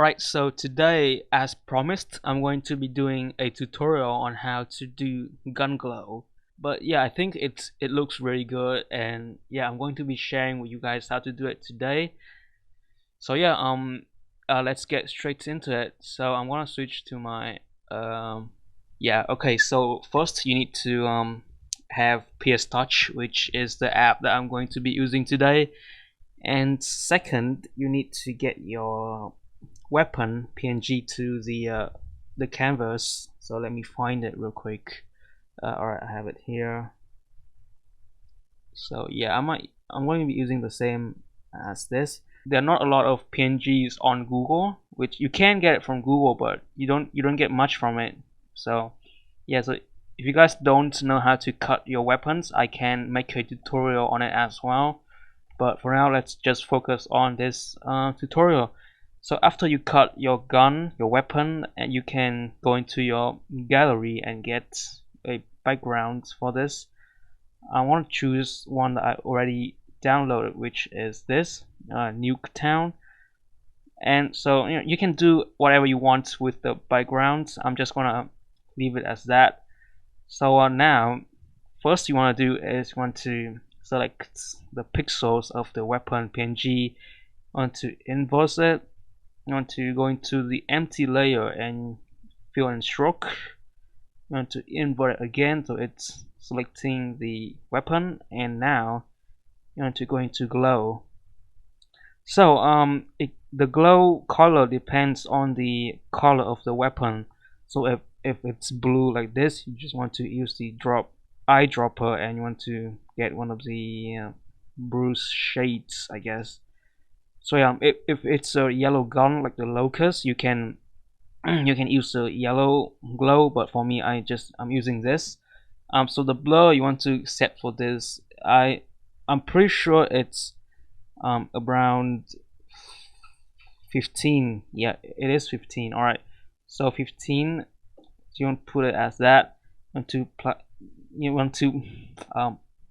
Alright, so today, as promised, I'm going to be doing a tutorial on how to do gun glow. But yeah, I think it looks really good, and yeah, I'm going to be sharing with you guys how to do it today. So yeah, let's get straight into it. So I'm gonna switch to my yeah, okay. So first you need to have PS Touch, which is the app that I'm going to be using today. And second, you need to get your weapon PNG to the canvas. So let me find it real quick. Alright, I have it here. So yeah, I'm going to be using the same as this. There are not a lot of PNGs on Google, which you can get it from Google, but you don't get much from it. So yeah, so if you guys don't know how to cut your weapons, I can make a tutorial on it as well. But for now, let's just focus on this tutorial. So after you cut your gun, your weapon, and you can go into your gallery and get a background for this. I want to choose one that I already downloaded, which is this Nuketown. And so you can do whatever you want with the background. I'm just gonna leave it as that. So now, first you want to do is you want to select the pixels of the weapon PNG. You want to inverse it. You want to go into the empty layer and fill in stroke. You want to invert it again, so it's selecting the weapon, and now you want to go into glow. So the glow color depends on the color of the weapon. So if it's blue like this, you just want to use the eyedropper, and you want to get one of the bruise shades, I guess. So yeah, if it's a yellow gun like the locust, you can you can use the yellow glow, but for me I'm using this. So the blur you want to set for this, I'm pretty sure it's around 15. Yeah, it is 15. All right, so 15. You want to put it as that. You want to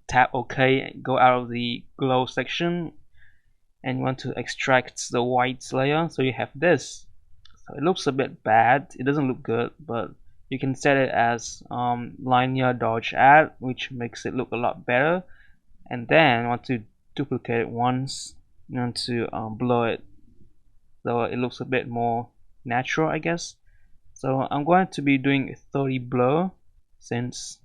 tap OK, go out of the glow section, and you want to extract the white layer. So you have this. So it looks a bit bad. It doesn't look good, but you can set it as linear dodge add, which makes it look a lot better. And then you want to duplicate it once. You want to blur it so it looks a bit more natural, I guess. So I'm going to be doing 30 blur since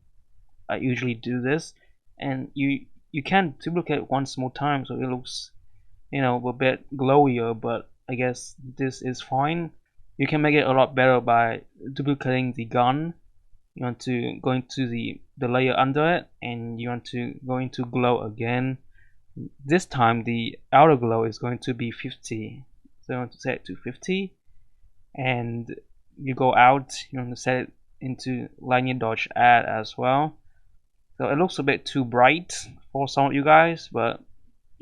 I usually do this, and you can duplicate once more time so it looks a bit glowier, but I guess this is fine. You can make it a lot better by duplicating the gun. You want to go into the layer under it, and you want to go into glow again. This time the outer glow is going to be 50, so you want to set it to 50, and you go out, you want to set it into linear dodge add as well. So it looks a bit too bright for some of you guys, but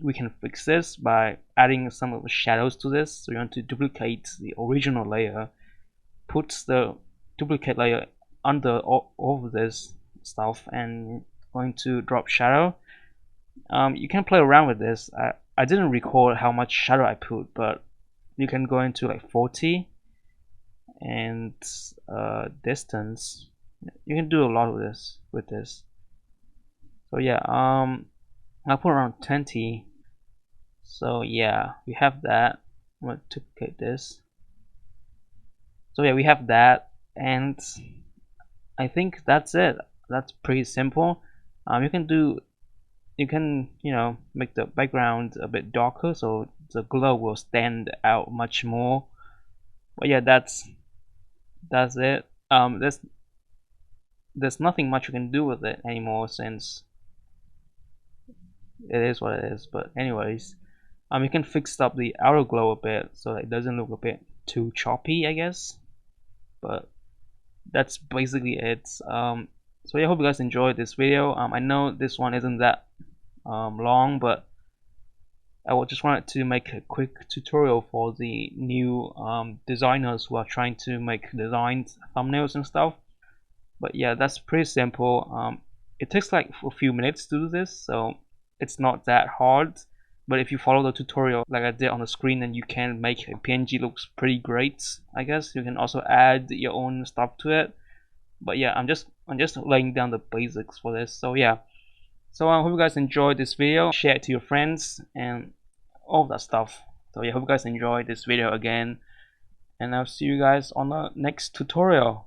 we can fix this by adding some of the shadows to this. So you want to duplicate the original layer, put the duplicate layer under all of this stuff, and going to drop shadow. You can play around with this. I didn't record how much shadow I put, but you can go into like 40, and distance. You can do a lot of this with this. So yeah, I'll put around 20. So yeah, we have that. I'm going to duplicate this. So yeah, we have that, and I think that's it. That's pretty simple. You can make the background a bit darker so the glow will stand out much more. But yeah, that's it. There's nothing much you can do with it anymore since it is what it is. But anyways, you can fix up the outer glow a bit so that it doesn't look a bit too choppy, I guess. But that's basically it. So yeah, I hope you guys enjoyed this video. I know this one isn't that long, but I just wanted to make a quick tutorial for the new designers who are trying to make designs, thumbnails and stuff. But yeah, that's pretty simple. It takes like a few minutes to do this, so it's not that hard. But if you follow the tutorial like I did on the screen, then you can make a PNG looks pretty great. I guess you can also add your own stuff to it. But yeah, I'm just laying down the basics for this. So yeah, so I hope you guys enjoyed this video. Share it to your friends and all that stuff. So yeah, hope you guys enjoyed this video again, and I'll see you guys on the next tutorial.